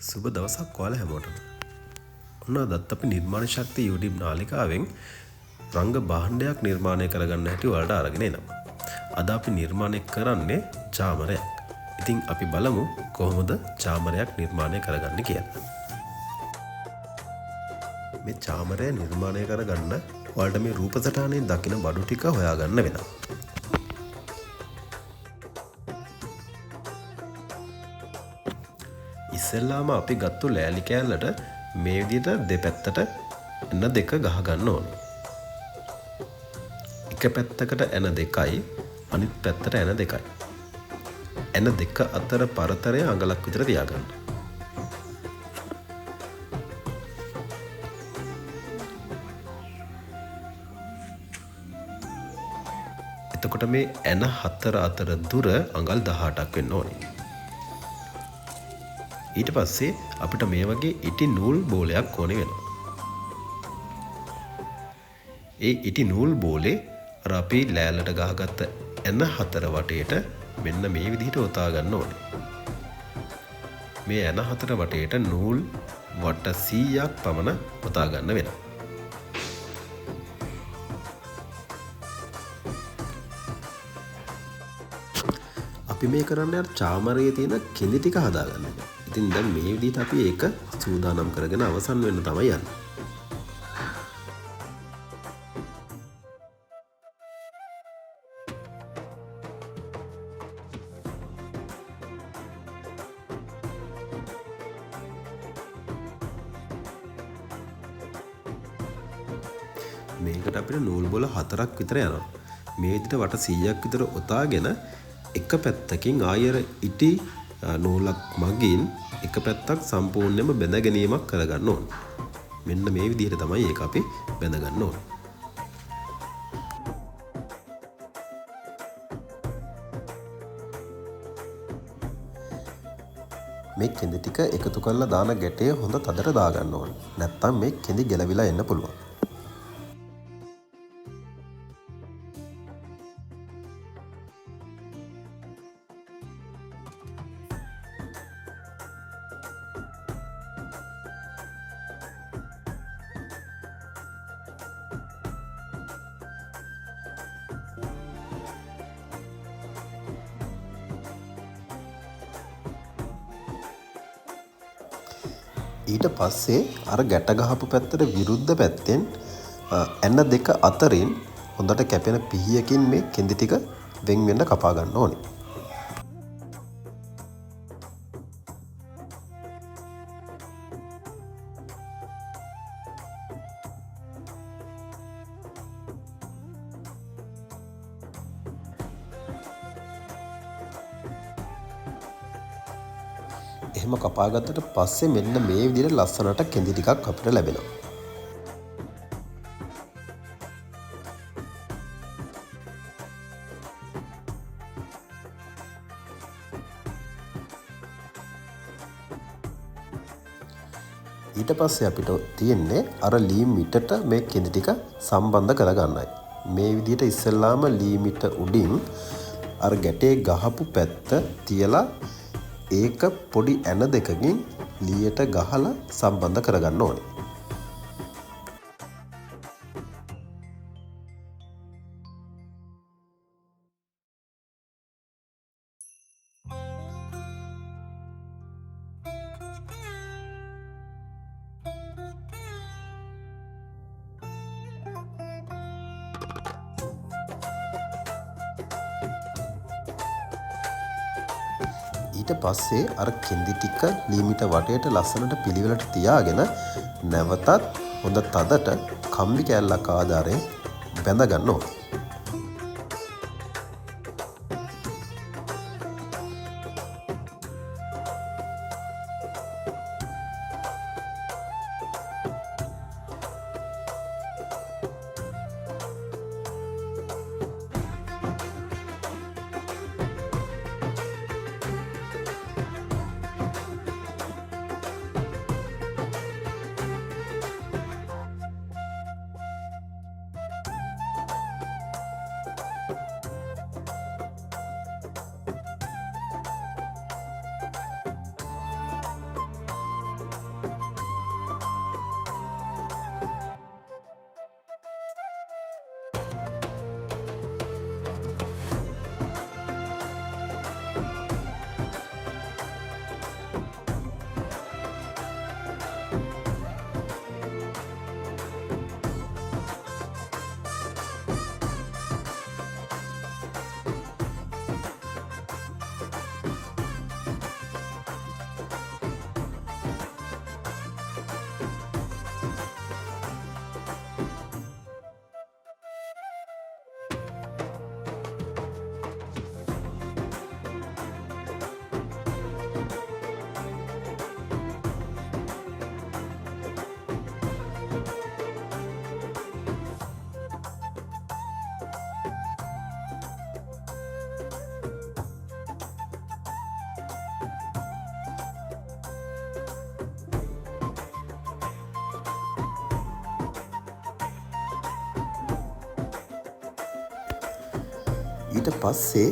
සුබ දවසක් ඔයාලා හැමෝටම. ඔන්න අදත් අපි නිර්මාණ ශක්තිය YouTube නාලිකාවෙන් රංග භාණ්ඩයක් නිර්මාණය කරගන්න හැටි ඔයාලට අරගෙන එනවා. අද අපි නිර්මාණය කරන්නේ චාමරයක්. ඉතින් අපි බලමු කොහොමද චාමරයක් නිර්මාණය කරගන්නේ කියලා. මේ චාමරය නිර්මාණය කරගන්න ඔයාලට මේ රූප සටහනේ දකින බඩු ටික හොයාගන්න වෙනවා. ඉස්සෙල්ලාම අපි ගත්තු ලෑලි කෑල්ලට මේ විදිහට දෙපැත්තට එන දෙක ගහ ගන්න ඕනේ. එක පැත්තකට එන දෙකයි අනිත් පැත්තට එන දෙකයි. එන දෙක අතර පරතරය අඟලක් විතර තියාගන්න. එතකොට මේ එන හතර අතර දුර අඟල් 18ක් වෙන්න ඕනේ. ඊට පස්සේ අපිට මේ වගේ ඉටි නූල් බෝලයක් ඕනේ වෙනවා. ඒ ඉටි නූල් බෝලේ අර අපි ලෑල්ලට ගහගත්ත එන හතර වටේට මෙන්න මේ විදිහට ඔතා ගන්න ඕනේ. මේ එන හතර වටේට නූල් වට 100ක් පමණ ඔතා ගන්න වෙනවා. අපි මේ කරන්නේ අර චාමරයේ තියෙන කෙඳි ටික හදාගන්න එක. ඉතින් දැන් මේ විදිහට අපි ඒක සූදානම් කරගෙන අවසන් වෙන්න තමයි යන්නේ. මේකට අපිට නූල් බෝල 4ක් විතර යනවා. මේ විදිහට වට 100ක් විතර ඔතාගෙන එක පැත්තකින් ආයෙර ඉටි නූලක් මගින් එක පැත්තක් සම්පූර්ණයෙන්ම බැඳ ගැනීමක් කරගන්න ඕනේ. මෙන්න මේ විදිහට තමයි ඒක අපි බැඳ ගන්න ඕනේ. මේ කෙඳි ටික එකතු කරලා දාන ගැටේ හොඳ තදට දාගන්න ඕනේ. නැත්තම් මේ කෙඳි ගැලවිලා එන්න පුළුවන්. ඊට පස්සේ අර ගැට ගහපු පැත්තට විරුද්ධ පැත්තෙන් ඇන දෙක අතරින් හොඳට කැපෙන පිහියකින් මේ කෙඳි ටික වෙන් වෙන්න කපා ගන්න ඕනේ. එහෙම කපාගත්තට පස්සේ මෙන්න මේ විදිහට ලස්සනට කෙඳි ටිකක් අපිට ලැබෙනවා. ඊට පස්සේ අපිට තියෙන්නේ අර ලී මිටට මේ කෙඳි ටික සම්බන්ධ කරගන්නයි. මේ විදිහට ඉස්සෙල්ලාම ලී මිට උඩින් අර ගැටේ ගහපු පැත්ත තියලා ඒක පොඩි ඇන දෙකකින් ලීයට ගහලා සම්බන්ධ කරගන්න ඕනේ. ඊට පස්සේ අර කෙඳි ටික ලීමිට වටේට ලස්සනට පිළිවෙලට තියාගෙන නැවතත් හොඳ තදට කම්බි කෑල්ලක් ආධාරයෙන් බැඳ ගන්න ඕනේ. ඊට පස්සේ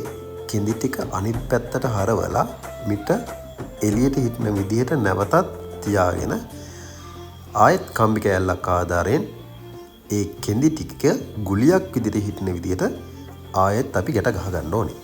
කෙඳි ටික අනිත් පැත්තට හරවලා මිට එළියට හිටින විදිහට නැවතත් තියාගෙන ආයෙත් කම්බි කෑල්ලක් ආධාරයෙන් ඒ කෙඳි ටික ගුලියක් විදිහට හිටින විදිහට ආයෙත් අපි ගැට ගහ ගන්න ඕනේ.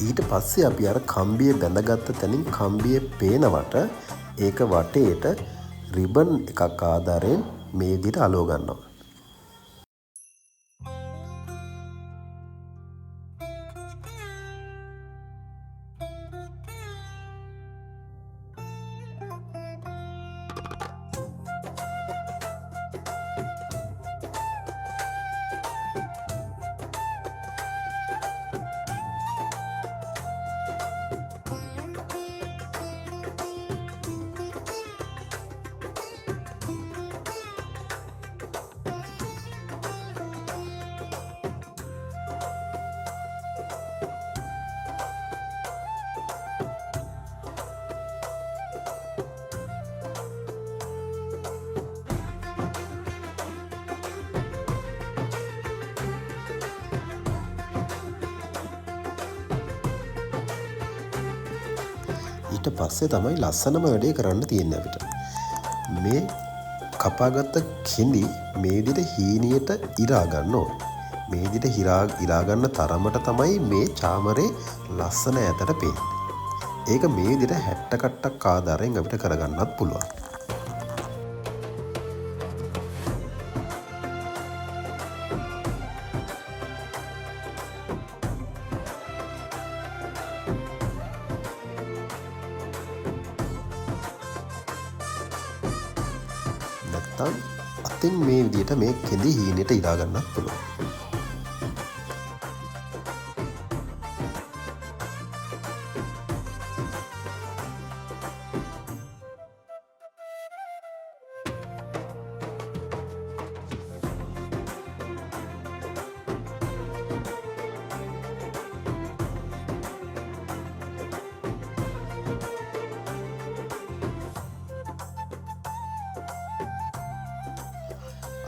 ඊට පස්සේ අපි අර කම්බිය බැඳගත්ත තැනින් කම්බිය පේනවට ඒක වටේට රිබන් එකක් ආධාරයෙන් මේ විදිහට අලව ගන්නවා. ඊට පස්සේ තමයි ලස්සනම වැඩේ කරන්න තියෙන්නේ අපිට. මේ කපාගත්ත කෙඳි මේ විදිහට හීනියට ඉරා ගන්න ඕනේ. මේ විදිහට ඉරා ගන්න තරමට තමයි මේ චාමරේ ලස්සන ඈතට පේන්නේ. ඒක මේ විදිහට 60 කට්ටක් ආධාරයෙන් අපිට කරගන්නත් පුළුවන්. නැත්තම් අතින් මේ විදිහට මේ කෙඳි හීනෙට ඉරා ගන්නත් පුළුවන්.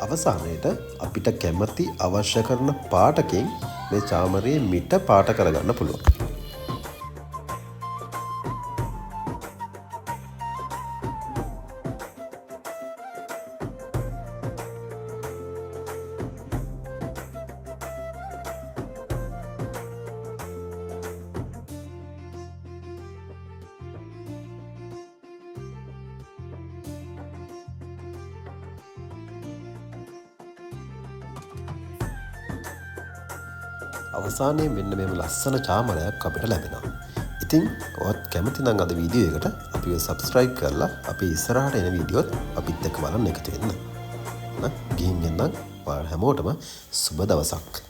අවසානයේට අපිට කැමති අවශ්‍ය කරන පාටකින් මේ චාමරයේ මිට පාට කරගන්න පුළුවන්. අවසානයේ මෙන්න මේම ලස්සන චාමරයක් අපිට ලැබෙනවා. ඉතින් ඔයත් කැමති නම් අද වීඩියෝ එකට අපිව subscribe කරලා අපි ඉස්සරහට එන වීඩියෝත් අපිත් එක්ක බලන්න එකතු වෙන්න. ගිහින් එන්නම්. ඔයාලා හැමෝටම සුබ දවසක්.